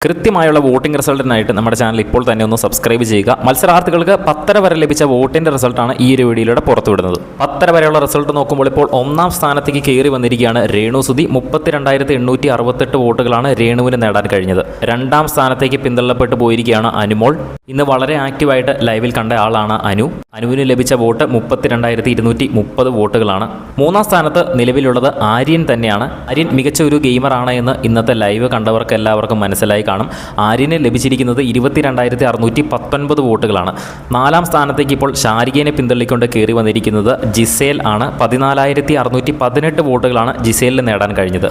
കൃത്യമായുള്ള voting റിസൾട്ടിനായിട്ട് നമ്മുടെ channel ഇപ്പോൾ തന്നെ ഒന്ന് സബ്സ്ക്രൈബ് ചെയ്യുക. മത്സരാർത്ഥികൾക്ക് 10 വരെ ലഭിച്ച വോട്ടിൻ്റെ റിസൾട്ടാണ് ഈ ഒരു വീഡിയോയിലൂടെ പുറത്തുവിടുന്നത്. 10 വരെയുള്ള റിസൾട്ട് നോക്കുമ്പോൾ ഇപ്പോൾ ഒന്നാം സ്ഥാനത്തേക്ക് കയറി വന്നിരിക്കുകയാണ് രേണു സുധി. 32,868 വോട്ടുകളാണ് രേണുവിന് നേടാൻ കഴിഞ്ഞത്. രണ്ടാം സ്ഥാനത്തേക്ക് പിന്തള്ളപ്പെട്ടു പോയിരിക്കുകയാണ് അനുമോൾ. ഇന്ന് വളരെ ആക്റ്റീവായിട്ട് ലൈവിൽ കണ്ട ആളാണ് അനുവിന് ലഭിച്ച വോട്ട് 32,230 വോട്ടുകളാണ്. മൂന്നാം സ്ഥാനത്ത് നിലവിലുള്ളത് ആര്യൻ തന്നെയാണ്. ആര്യൻ മികച്ച ഒരു ഗെയിമറാണ് എന്ന് ഇന്നത്തെ ലൈവ് കണ്ടവർക്ക് എല്ലാവർക്കും മനസ്സിലായി കാണും. ആര്യന് ലഭിച്ചിരിക്കുന്നത് 22,619 വോട്ടുകളാണ്. നാലാം സ്ഥാനത്തേക്ക് ഇപ്പോൾ ഷാരികയെ പിന്തള്ളിക്കൊണ്ട് കയറി വന്നിരിക്കുന്നത് ജിസേൽ ആണ്. 14,618 വോട്ടുകളാണ് ജിസേലിന് നേടാൻ കഴിഞ്ഞത്.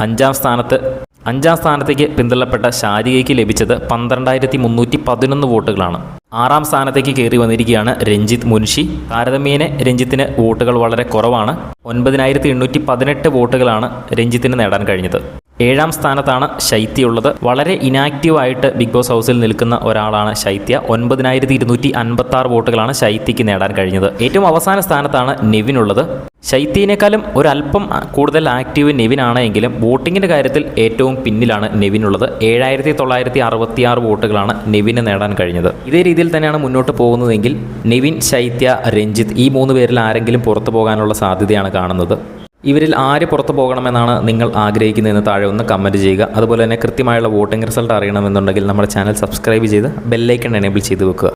അഞ്ചാം സ്ഥാനത്തേക്ക് പിന്തള്ളപ്പെട്ട ഷാരികയ്ക്ക് ലഭിച്ചത് 12,311 വോട്ടുകളാണ്. ആറാം സ്ഥാനത്തേക്ക് കയറി വന്നിരിക്കുകയാണ് രഞ്ജിത്ത് മുൻഷി. താരതമ്യേന രഞ്ജിത്തിന് വോട്ടുകൾ വളരെ കുറവാണ്. 9,818 വോട്ടുകളാണ് രഞ്ജിത്തിന് നേടാൻ കഴിഞ്ഞത്. ഏഴാം സ്ഥാനത്താണ് ശൈത്യ ഉള്ളത്. വളരെ ഇനാക്റ്റീവായിട്ട് ബിഗ് ബോസ് ഹൗസിൽ നിൽക്കുന്ന ഒരാളാണ് ശൈത്യ. 9,256 വോട്ടുകളാണ് ശൈത്യയ്ക്ക് നേടാൻ കഴിഞ്ഞത്. ഏറ്റവും അവസാന സ്ഥാനത്താണ് നെവിൻ ഉള്ളത്. ശൈത്യനേക്കാളും ഒരല്പം കൂടുതൽ ആക്റ്റീവ് നെവിനാണ് എങ്കിലും വോട്ടിങ്ങിൻ്റെ കാര്യത്തിൽ ഏറ്റവും പിന്നിലാണ് നെവിനുള്ളത്. 7,966 വോട്ടുകളാണ് നെവിന് നേടാൻ കഴിഞ്ഞത്. ഇതേ രീതിയിൽ തന്നെയാണ് മുന്നോട്ട് പോകുന്നതെങ്കിൽ നെവിൻ, ശൈത്യ, രഞ്ജിത്ത് ഈ 3 പേരിൽ ആരെങ്കിലും പുറത്തു പോകാനുള്ള സാധ്യതയാണ് കാണുന്നത്. ഇവരിൽ ആര് പുറത്തു പോകണമെന്നാണ് നിങ്ങൾ ആഗ്രഹിക്കുന്നതെന്ന് താഴെ ഒന്ന് കമൻറ്റ് ചെയ്യുക. അതുപോലെ തന്നെ കൃത്യമായുള്ള വോട്ടിംഗ് റിസൾട്ട് അറിയണമെന്നുണ്ടെങ്കിൽ നമ്മുടെ ചാനൽ സബ്സ്ക്രൈബ് ചെയ്ത് ബെല്ലൈക്കൺ എനേബിൾ ചെയ്ത് വെക്കുക.